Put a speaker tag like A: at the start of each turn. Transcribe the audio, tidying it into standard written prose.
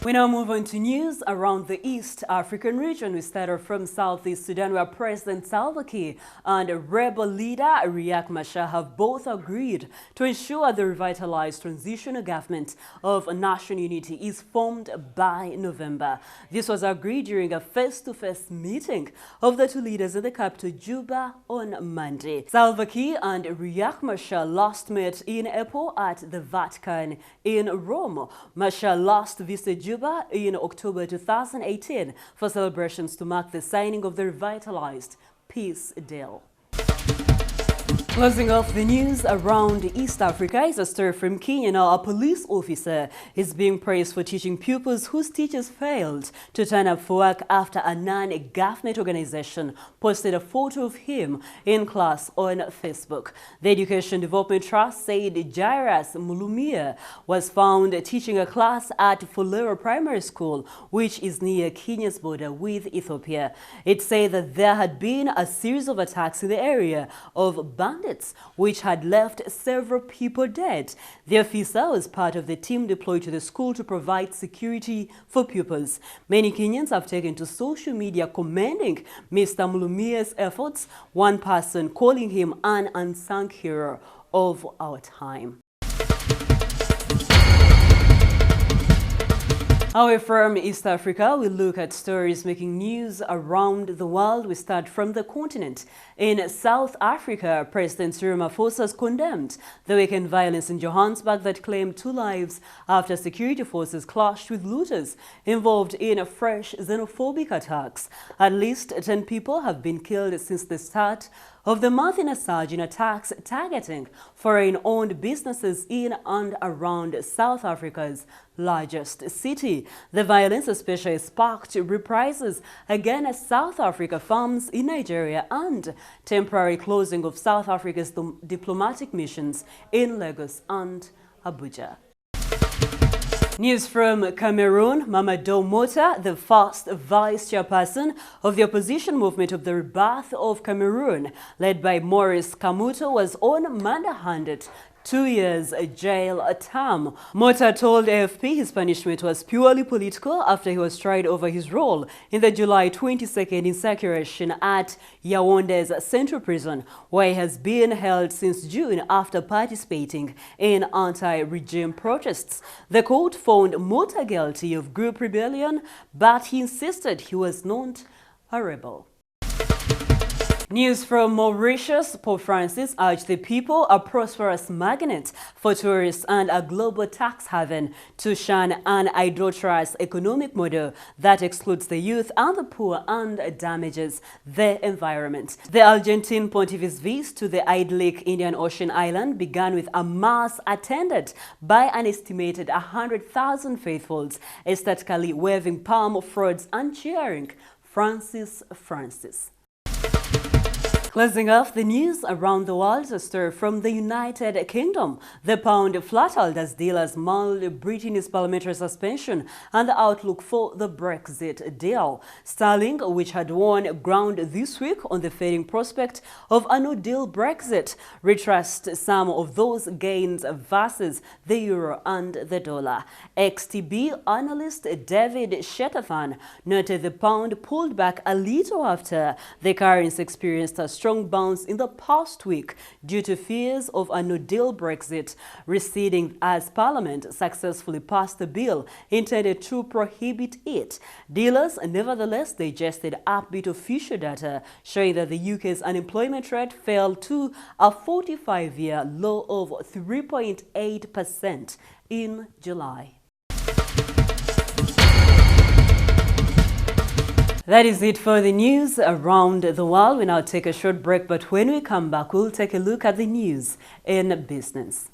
A: We now move on to news around the East African region. We start off from Southeast Sudan, where President Salva Kiir and rebel leader Riek Machar have both agreed to ensure the revitalized transitional government of national unity is formed by November. This was agreed during a face-to-face meeting of the two leaders in the capital, Juba, on Monday. Salva Kiir and Riek Machar last met in April at the Vatican in Rome. Machar last visited Juba in October 2018 for celebrations to mark the signing of the revitalized peace deal. Closing off the news around East Africa is a story from Kenya. Now, a police officer is being praised for teaching pupils whose teachers failed to turn up for work after a non-government organization posted a photo of him in class on Facebook. The Education Development Trust said Jairus Mulumia was found teaching a class at Fulero Primary School, which is near Kenya's border with Ethiopia. It said that there had been a series of attacks in the area of bandits, which had left several people dead. The officer was part of the team deployed to the school to provide security for pupils. Many Kenyans have taken to social media commending Mr. Mulumia's efforts, one person calling him an unsung hero of our time. Away from East Africa, we look at stories making news around the world. We start from the continent. In South Africa, President Cyril Ramaphosa has condemned the weekend violence in Johannesburg that claimed 2 lives after security forces clashed with looters involved in fresh xenophobic attacks. At least 10 people have been killed since the start of the month in a surge in attacks targeting foreign-owned businesses in and around South Africa's largest city. The violence especially sparked reprisals against South Africa farms in Nigeria and temporary closing of South Africa's diplomatic missions in Lagos and Abuja. News from Cameroon. Mamadou Mota, the first vice chairperson of the opposition movement of the Rebirth of Cameroon, led by Maurice Kamto, was on Monday handed 2 years jail term. Mota told AFP his punishment was purely political after he was tried over his role in the July 22nd insurrection at Yaounde's central prison, where he has been held since June after participating in anti-regime protests. The court found Mota guilty of group rebellion, but he insisted he was not a rebel. News from Mauritius. Pope Francis urged the people, a prosperous magnet for tourists and a global tax haven, to shun an idolatrous economic model that excludes the youth and the poor and damages the environment. The Argentine pontific's visit to the idyllic Indian Ocean island began with a mass attended by an estimated 100,000 faithfuls, ecstatically waving palm fronds and cheering Francis, Francis. Closing off the news around the world, a story from the United Kingdom. The pound flattened as dealers mulled Britain's parliamentary suspension and the outlook for the Brexit deal. Sterling, which had won ground this week on the fading prospect of a no-deal Brexit, retraced some of those gains versus the euro and the dollar. XTB analyst David Shetafan noted the pound pulled back a little after the currency experienced a strong bounce in the past week due to fears of a no-deal Brexit receding as Parliament successfully passed a bill intended to prohibit it. Dealers nevertheless digested upbeat official data showing that the UK's unemployment rate fell to a 45-year low of 3.8% in July. That is it for the news around the world. We now take a short break, but when we come back, we'll take a look at the news in business.